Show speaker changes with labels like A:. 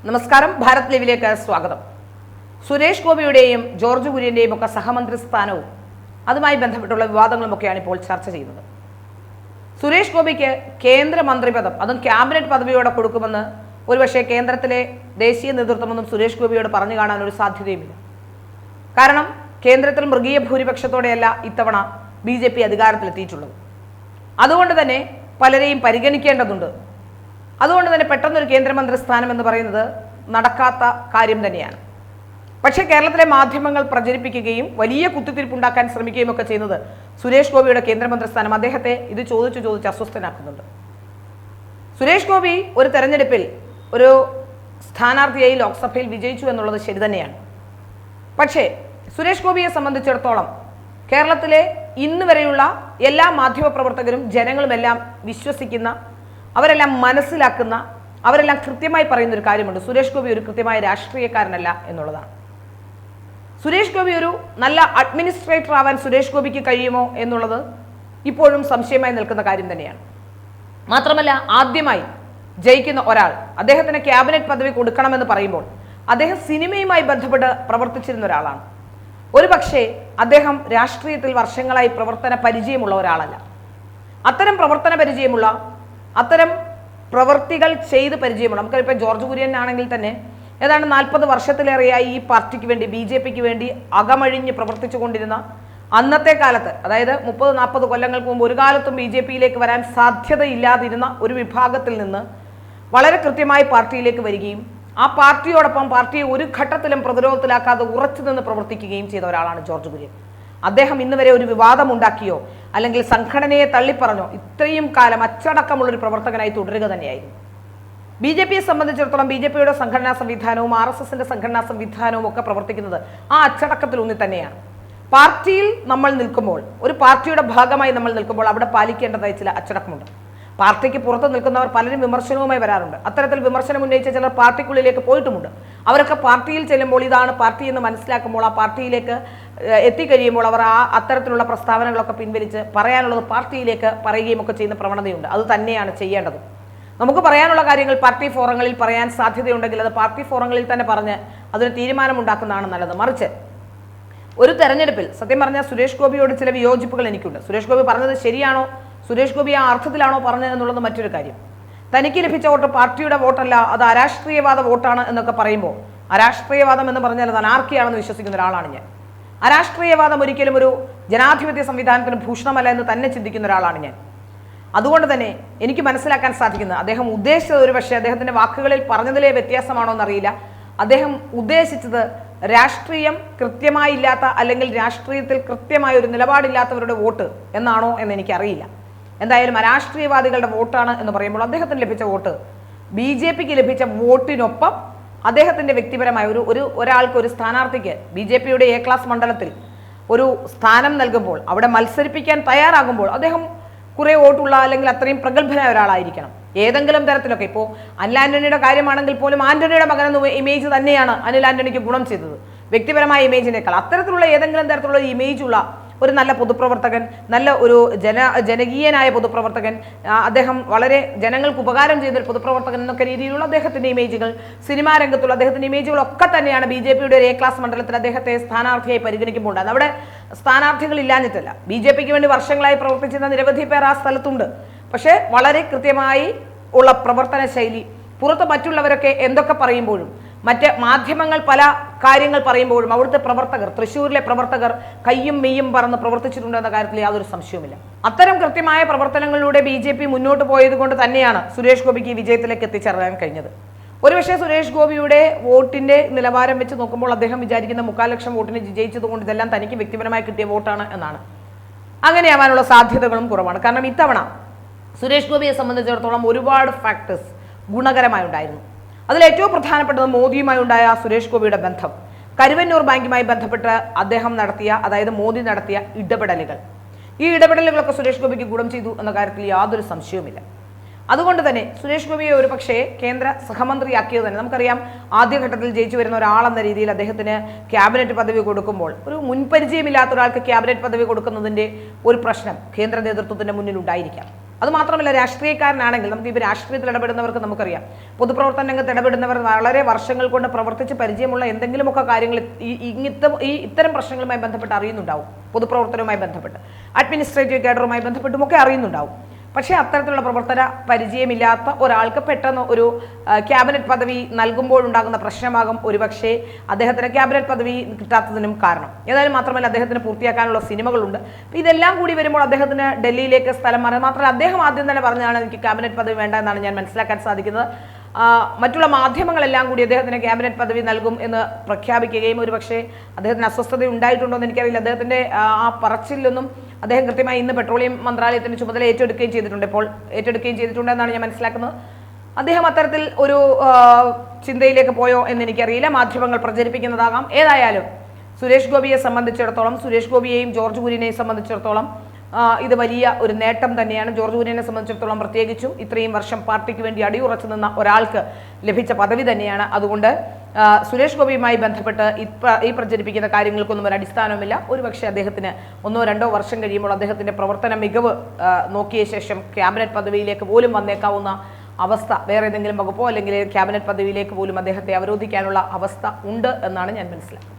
A: നമസ്കാരം. ഭാരത് ലൈവിലേക്ക് സ്വാഗതം. സുരേഷ് ഗോപിയുടെയും ജോർജ് കുര്യന്റെയും ഒക്കെ സഹമന്ത്രി സ്ഥാനവും അതുമായി ബന്ധപ്പെട്ടുള്ള വിവാദങ്ങളുമൊക്കെയാണ് ഇപ്പോൾ ചർച്ച ചെയ്യുന്നത്. സുരേഷ് ഗോപിക്ക് കേന്ദ്രമന്ത്രി പദം, അതും ക്യാബിനറ്റ് പദവിയോടെ കൊടുക്കുമെന്ന് ഒരുപക്ഷെ കേന്ദ്രത്തിലെ ദേശീയ നേതൃത്വമൊന്നും സുരേഷ് ഗോപിയോട് പറഞ്ഞു കാണാൻ ഒരു സാധ്യതയുമില്ല. കാരണം കേന്ദ്രത്തിൽ മൃഗീയ ഭൂരിപക്ഷത്തോടെയല്ല ഇത്തവണ BJP അധികാരത്തിലെത്തിയിട്ടുള്ളത്. അതുകൊണ്ട് തന്നെ പലരെയും പരിഗണിക്കേണ്ടതുണ്ട്. അതുകൊണ്ട് തന്നെ പെട്ടെന്നൊരു കേന്ദ്രമന്ത്രി സ്ഥാനം എന്ന് പറയുന്നത് നടക്കാത്ത കാര്യം തന്നെയാണ്. പക്ഷേ കേരളത്തിലെ മാധ്യമങ്ങൾ പ്രചരിപ്പിക്കുകയും വലിയ കുത്തിത്തിരിപ്പുണ്ടാക്കാൻ ശ്രമിക്കുകയും ഒക്കെ ചെയ്യുന്നത് സുരേഷ് ഗോപിയുടെ കേന്ദ്രമന്ത്രി സ്ഥാനം അദ്ദേഹത്തെ ഇത് ചോദിച്ച് അസ്വസ്ഥനാക്കുന്നുണ്ട്. സുരേഷ് ഗോപി ഒരു തെരഞ്ഞെടുപ്പിൽ ഒരു സ്ഥാനാർത്ഥിയായി ലോക്സഭയിൽ വിജയിച്ചു എന്നുള്ളത് ശരി തന്നെയാണ്. പക്ഷേ സുരേഷ് ഗോപിയെ സംബന്ധിച്ചിടത്തോളം കേരളത്തിലെ ഇന്ന് വരെയുള്ള എല്ലാ മാധ്യമപ്രവർത്തകരും ജനങ്ങളുമെല്ലാം വിശ്വസിക്കുന്ന, അവരെല്ലാം മനസ്സിലാക്കുന്ന, അവരെല്ലാം കൃത്യമായി പറയുന്ന ഒരു കാര്യമുണ്ട്: സുരേഷ് ഗോപി ഒരു കൃത്യമായ രാഷ്ട്രീയക്കാരനല്ല എന്നുള്ളതാണ്. സുരേഷ് ഗോപി ഒരു നല്ല അഡ്മിനിസ്ട്രേറ്റർ ആവാൻ സുരേഷ് ഗോപിക്ക് കഴിയുമോ എന്നുള്ളത് ഇപ്പോഴും സംശയമായി നിൽക്കുന്ന കാര്യം തന്നെയാണ്. മാത്രമല്ല, ആദ്യമായി ജയിക്കുന്ന ഒരാൾ അദ്ദേഹത്തിന് ക്യാബിനറ്റ് പദവി കൊടുക്കണമെന്ന് പറയുമ്പോൾ അദ്ദേഹം സിനിമയുമായി ബന്ധപ്പെട്ട് പ്രവർത്തിച്ചിരുന്ന ഒരാളാണ്. ഒരു പക്ഷേ അദ്ദേഹം രാഷ്ട്രീയത്തിൽ വർഷങ്ങളായി പ്രവർത്തന പരിചയമുള്ള ഒരാളല്ല. അത്തരം പ്രവർത്തന പരിചയമുള്ള, അത്തരം പ്രവൃത്തികൾ ചെയ്ത് പരിചയമുള്ള, നമുക്കിപ്പോൾ ജോർജ് കുര്യൻ ആണെങ്കിൽ തന്നെ ഏതാണ്ട് 40 വർഷത്തിലേറെയായി ഈ പാർട്ടിക്ക് വേണ്ടി, BJPക്ക് വേണ്ടി അകമഴിഞ്ഞ് പ്രവർത്തിച്ചു കൊണ്ടിരുന്ന, അന്നത്തെ കാലത്ത് അതായത് 30-40 കൊല്ലങ്ങൾക്ക് മുമ്പ് ഒരു കാലത്തും BJPയിലേക്ക് വരാൻ സാധ്യതയില്ലാതിരുന്ന ഒരു വിഭാഗത്തിൽ നിന്ന് വളരെ കൃത്യമായി പാർട്ടിയിലേക്ക് വരികയും ആ പാർട്ടിയോടൊപ്പം പാർട്ടിയെ ഒരു ഘട്ടത്തിലും പ്രതിരോധത്തിലാക്കാതെ ഉറച്ചു നിന്ന് പ്രവർത്തിക്കുകയും ചെയ്ത ഒരാളാണ് ജോർജ് കുര്യൻ. അദ്ദേഹം ഇന്ന് വരെ ഒരു വിവാദമുണ്ടാക്കിയോ അല്ലെങ്കിൽ സംഘടനയെ തള്ളിപ്പറഞ്ഞോ ഇത്രയും കാലം അച്ചടക്കമുള്ളൊരു പ്രവർത്തകനായി തുടരുക തന്നെയായിരുന്നു. BJPയെ സംബന്ധിച്ചിടത്തോളം BJPയുടെ സംഘടനാ സംവിധാനവും RSSന്റെ സംഘടനാ സംവിധാനവും ഒക്കെ പ്രവർത്തിക്കുന്നത് ആ അച്ചടക്കത്തിലൂന്നി തന്നെയാണ്. പാർട്ടിയിൽ നമ്മൾ നിൽക്കുമ്പോൾ, ഒരു പാർട്ടിയുടെ ഭാഗമായി നമ്മൾ നിൽക്കുമ്പോൾ അവിടെ പാലിക്കേണ്ടതായ ചില അച്ചടക്കമുണ്ട്. പാർട്ടിക്ക് പുറത്ത് നിൽക്കുന്നവർ പലരും വിമർശനവുമായി വരാറുണ്ട്. അത്തരത്തിൽ വിമർശനം ഉന്നയിച്ച ചിലർ പാർട്ടിക്കുള്ളിലേക്ക് പോയിട്ടുമുണ്ട്. അവരൊക്കെ പാർട്ടിയിൽ ചെല്ലുമ്പോൾ ഇതാണ് പാർട്ടി എന്ന് മനസ്സിലാക്കുമ്പോൾ, ആ പാർട്ടിയിലേക്ക് എത്തിക്കഴിയുമ്പോൾ അവർ അത്തരത്തിലുള്ള പ്രസ്താവനകളൊക്കെ പിൻവലിച്ച് പറയാനുള്ളത് പാർട്ടിയിലേക്ക് പറയുകയും ഒക്കെ ചെയ്യുന്ന പ്രവണതയുണ്ട്. അത് തന്നെയാണ് ചെയ്യേണ്ടത്. നമുക്ക് പറയാനുള്ള കാര്യങ്ങൾ പാർട്ടി ഫോറങ്ങളിൽ പറയാൻ സാധ്യതയുണ്ടെങ്കിൽ അത് പാർട്ടി ഫോറങ്ങളിൽ തന്നെ പറഞ്ഞ് അതിന് തീരുമാനമുണ്ടാക്കുന്നതാണ് നല്ലത്. മറിച്ച് ഒരു തെരഞ്ഞെടുപ്പിൽ സത്യം പറഞ്ഞാൽ സുരേഷ് ഗോപിയോട് ചില വിയോജിപ്പുകൾ എനിക്കുണ്ട്. സുരേഷ് ഗോപി പറഞ്ഞത് ശരിയാണോ, സുരേഷ് ഗോപി ആ അർത്ഥത്തിലാണോ പറഞ്ഞത് എന്നുള്ളത് മറ്റൊരു കാര്യം. തനിക്ക് ലഭിച്ച വോട്ട് പാർട്ടിയുടെ വോട്ടല്ല, അത് അരാഷ്ട്രീയവാദ വോട്ടാണ് എന്നൊക്കെ പറയുമ്പോൾ, അരാഷ്ട്രീയവാദം എന്ന് പറഞ്ഞാൽ അത് അനാർക്കിയാണെന്ന് വിശ്വസിക്കുന്ന ഒരാളാണ് ഞാൻ. അരാഷ്ട്രീയവാദം ഒരിക്കലും ഒരു ജനാധിപത്യ സംവിധാനത്തിന് ഭൂഷണമല്ല എന്ന് തന്നെ ചിന്തിക്കുന്ന ഒരാളാണ് ഞാൻ. അതുകൊണ്ട് തന്നെ എനിക്ക് മനസ്സിലാക്കാൻ സാധിക്കുന്നത് അദ്ദേഹം ഉദ്ദേശിച്ചത്, ഒരു പക്ഷേ അദ്ദേഹത്തിൻ്റെ വാക്കുകളിൽ പറഞ്ഞതിലെ വ്യത്യാസമാണോ എന്നറിയില്ല, അദ്ദേഹം ഉദ്ദേശിച്ചത് രാഷ്ട്രീയം കൃത്യമായില്ലാത്ത അല്ലെങ്കിൽ രാഷ്ട്രീയത്തിൽ കൃത്യമായ ഒരു നിലപാടില്ലാത്തവരുടെ വോട്ട് എന്നാണോ എന്ന് എനിക്കറിയില്ല. എന്തായാലും അരാഷ്ട്രീയവാദികളുടെ വോട്ടാണ് എന്ന് പറയുമ്പോൾ അദ്ദേഹത്തിന് ലഭിച്ച വോട്ട് BJPക്ക് ലഭിച്ച വോട്ടിനൊപ്പം അദ്ദേഹത്തിൻ്റെ വ്യക്തിപരമായ ഒരാൾക്ക്, ഒരു സ്ഥാനാർത്ഥിക്ക് BJPയുടെ A ക്ലാസ് മണ്ഡലത്തിൽ ഒരു സ്ഥാനം നൽകുമ്പോൾ, അവിടെ മത്സരിപ്പിക്കാൻ തയ്യാറാകുമ്പോൾ അദ്ദേഹം കുറേ വോട്ടുള്ള അല്ലെങ്കിൽ അത്രയും പ്രഗത്ഭനായ ഒരാളായിരിക്കണം. ഏതെങ്കിലും തരത്തിലൊക്കെ, ഇപ്പോൾ അനിൽ ആന്റണിയുടെ കാര്യമാണെങ്കിൽ പോലും ആന്റണിയുടെ മകനെന്ന ഇമേജ് തന്നെയാണ് അനിൽ ആന്റണിക്ക് ഗുണം ചെയ്തത്, വ്യക്തിപരമായ ഇമേജിനേക്കാൾ. അത്തരത്തിലുള്ള ഏതെങ്കിലും തരത്തിലുള്ള ഇമേജുള്ള ഒരു നല്ല പൊതുപ്രവർത്തകൻ, നല്ല ഒരു ജനകീയനായ പൊതുപ്രവർത്തകൻ, അദ്ദേഹം വളരെ ജനങ്ങൾക്ക് ഉപകാരം ചെയ്തൊരു പൊതുപ്രവർത്തകൻ എന്നൊക്കെ രീതിയിലുള്ള അദ്ദേഹത്തിൻ്റെ ഇമേജുകൾ, സിനിമാ രംഗത്തുള്ള അദ്ദേഹത്തിൻ്റെ ഇമേജുകളൊക്കെ തന്നെയാണ് BJPയുടെ ഒരു A ക്ലാസ് മണ്ഡലത്തിൽ അദ്ദേഹത്തെ സ്ഥാനാർത്ഥിയായി പരിഗണിക്കുമ്പോൾ ഉണ്ടാകുന്നത്. അവിടെ സ്ഥാനാർത്ഥികൾ ഇല്ലാഞ്ഞിട്ടല്ല, BJPക്ക് വേണ്ടി വർഷങ്ങളായി പ്രവർത്തിച്ചിരുന്ന നിരവധി പേർ ആ സ്ഥലത്തുണ്ട്. പക്ഷേ വളരെ കൃത്യമായി ഉള്ള പ്രവർത്തന ശൈലി, പുറത്ത് മറ്റുള്ളവരൊക്കെ എന്തൊക്കെ പറയുമ്പോഴും, മറ്റ് മാധ്യമങ്ങൾ പല കാര്യങ്ങൾ പറയുമ്പോഴും അവിടുത്തെ പ്രവർത്തകർ, തൃശ്ശൂരിലെ പ്രവർത്തകർ കയ്യും മെയ്യും പറന്ന് പ്രവർത്തിച്ചിട്ടുണ്ടെന്ന കാര്യത്തിൽ യാതൊരു സംശയവുമില്ല. അത്തരം കൃത്യമായ പ്രവർത്തനങ്ങളിലൂടെ BJP മുന്നോട്ട് പോയത് കൊണ്ട് തന്നെയാണ് സുരേഷ് ഗോപിക്ക് വിജയത്തിലേക്ക് എത്തിച്ചേരാൻ കഴിഞ്ഞത്. ഒരുപക്ഷെ സുരേഷ് ഗോപിയുടെ വോട്ടിന്റെ നിലവാരം വെച്ച് നോക്കുമ്പോൾ അദ്ദേഹം വിചാരിക്കുന്ന 3.25 ലക്ഷം വോട്ടിന് വിജയിച്ചത് കൊണ്ട് ഇതെല്ലാം തനിക്ക് വ്യക്തിപരമായി കിട്ടിയ വോട്ടാണ് എന്നാണ്. അങ്ങനെയാവാനുള്ള സാധ്യതകളും കുറവാണ്. കാരണം ഇത്തവണ സുരേഷ് ഗോപിയെ സംബന്ധിച്ചിടത്തോളം ഒരുപാട് ഫാക്ടേഴ്സ് ഗുണകരമായി ഉണ്ടായിരുന്നു. അതിൽ ഏറ്റവും പ്രധാനപ്പെട്ടത് മോദിയുമായി ഉണ്ടായ സുരേഷ് ഗോപിയുടെ ബന്ധം, കരുവന്നൂർ ബാങ്കുമായി ബന്ധപ്പെട്ട് അദ്ദേഹം നടത്തിയ, അതായത് മോദി നടത്തിയ ഇടപെടലുകൾ. ഈ ഇടപെടലുകളൊക്കെ സുരേഷ് ഗോപിക്ക് ഗുണം ചെയ്തു എന്ന കാര്യത്തിൽ യാതൊരു സംശയവുമില്ല. അതുകൊണ്ട് തന്നെ സുരേഷ് ഗോപിയെ ഒരു പക്ഷേ കേന്ദ്ര സഹമന്ത്രിയാക്കിയത് തന്നെ നമുക്കറിയാം. ആദ്യഘട്ടത്തിൽ ജയിച്ചു വരുന്ന ഒരാളെന്ന രീതിയിൽ അദ്ദേഹത്തിന് ക്യാബിനറ്റ് പദവി കൊടുക്കുമ്പോൾ ഒരു മുൻപരിചയമില്ലാത്ത ഒരാൾക്ക് ക്യാബിനറ്റ് പദവി കൊടുക്കുന്നതിൻ്റെ ഒരു പ്രശ്നം കേന്ദ്ര നേതൃത്വത്തിൻ്റെ മുന്നിൽ ഉണ്ടായിരിക്കാം. അതുമാത്രമല്ല, രാഷ്ട്രീയക്കാരനാണെങ്കിൽ നമുക്ക് രാഷ്ട്രീയത്തിൽ ഇടപെടുന്നവർക്ക് നമുക്കറിയാം, പൊതുപ്രവർത്തന രംഗത്ത് ഇടപെടുന്നവർ വളരെ വർഷങ്ങൾ കൊണ്ട് പ്രവർത്തിച്ച് പരിചയമുള്ള എന്തെങ്കിലുമൊക്കെ കാര്യങ്ങൾ ഇത്തരം പ്രശ്നങ്ങളുമായി ബന്ധപ്പെട്ട് അറിയുന്നുണ്ടാവും. പൊതുപ്രവർത്തനവുമായി ബന്ധപ്പെട്ട്, അഡ്മിനിസ്ട്രേറ്റീവ് കേഡറുമായി ബന്ധപ്പെട്ടുമൊക്കെ അറിയുന്നുണ്ടാവും. പക്ഷേ അത്തരത്തിലുള്ള പ്രവർത്തന പരിചയമില്ലാത്ത ഒരാൾക്ക് പെട്ടെന്ന് ഒരു ക്യാബിനറ്റ് പദവി നൽകുമ്പോഴുണ്ടാകുന്ന പ്രശ്നമാകും ഒരുപക്ഷെ അദ്ദേഹത്തിന് ക്യാബിനറ്റ് പദവി കിട്ടാത്തതിനും കാരണം. ഏതായാലും മാത്രമല്ല, അദ്ദേഹത്തിന് പൂർത്തിയാക്കാനുള്ള സിനിമകളുണ്ട്. അപ്പോൾ ഇതെല്ലാം കൂടി വരുമ്പോൾ അദ്ദേഹത്തിന് ഡൽഹിയിലേക്ക് സ്ഥലം മാറി. മാത്രമല്ല, അദ്ദേഹം ആദ്യം തന്നെ പറഞ്ഞതാണ് എനിക്ക് ക്യാബിനറ്റ് പദവി വേണ്ട എന്നാണ് ഞാൻ മനസ്സിലാക്കാൻ സാധിക്കുന്നത്. മറ്റുള്ള മാധ്യമങ്ങളെല്ലാം കൂടി അദ്ദേഹത്തിന് ക്യാബിനറ്റ് പദവി നൽകും എന്ന് പ്രഖ്യാപിക്കുകയും ഒരുപക്ഷെ അദ്ദേഹത്തിന് അസ്വസ്ഥത ഉണ്ടായിട്ടുണ്ടോ എന്ന് എനിക്കറിയില്ല. അദ്ദേഹത്തിൻ്റെ ആ പറച്ചിലൊന്നും അദ്ദേഹം കൃത്യമായി ഇന്ന് പെട്രോളിയം മന്ത്രാലയത്തിൻ്റെ ചുമതല ഏറ്റെടുക്കുകയും ചെയ്തിട്ടുണ്ട് എന്നാണ് ഞാൻ മനസ്സിലാക്കുന്നത്. അദ്ദേഹം അത്തരത്തിൽ ഒരു ചിന്തയിലേക്ക് പോയോ എന്ന് എനിക്കറിയില്ല. മാധ്യമങ്ങൾ പ്രചരിപ്പിക്കുന്നതാകാം. ഏതായാലും സുരേഷ് ഗോപിയെ സംബന്ധിച്ചിടത്തോളം, സുരേഷ് ഗോപിയെയും ജോർജ് കുര്യനെയും സംബന്ധിച്ചിടത്തോളം ഇത് വലിയ ഒരു നേട്ടം തന്നെയാണ്. ജോർജ് കുര്യനെ സംബന്ധിച്ചിടത്തോളം പ്രത്യേകിച്ചും ഇത്രയും വർഷം പാർട്ടിക്ക് വേണ്ടി അടിയുറച്ചു നിന്ന ഒരാൾക്ക് ലഭിച്ച പദവി തന്നെയാണ്. അതുകൊണ്ട് സുരേഷ് ഗോപിയുമായി ബന്ധപ്പെട്ട് ഈ പ്രചരിപ്പിക്കുന്ന കാര്യങ്ങൾക്കൊന്നും ഒരു അടിസ്ഥാനവുമില്ല. ഒരുപക്ഷെ അദ്ദേഹത്തിന് 1-2 വർഷം കഴിയുമ്പോൾ അദ്ദേഹത്തിൻ്റെ പ്രവർത്തന മികവ് നോക്കിയ ശേഷം ക്യാബിനറ്റ് പദവിയിലേക്ക് പോലും വന്നേക്കാവുന്ന അവസ്ഥ, വേറെ ഏതെങ്കിലും വകുപ്പോ അല്ലെങ്കിൽ ക്യാബിനറ്റ് പദവിയിലേക്ക് പോലും അദ്ദേഹത്തെ അവരോധിക്കാനുള്ള അവസ്ഥ ഉണ്ട് എന്നാണ് ഞാൻ മനസ്സിലാക്കുന്നത്.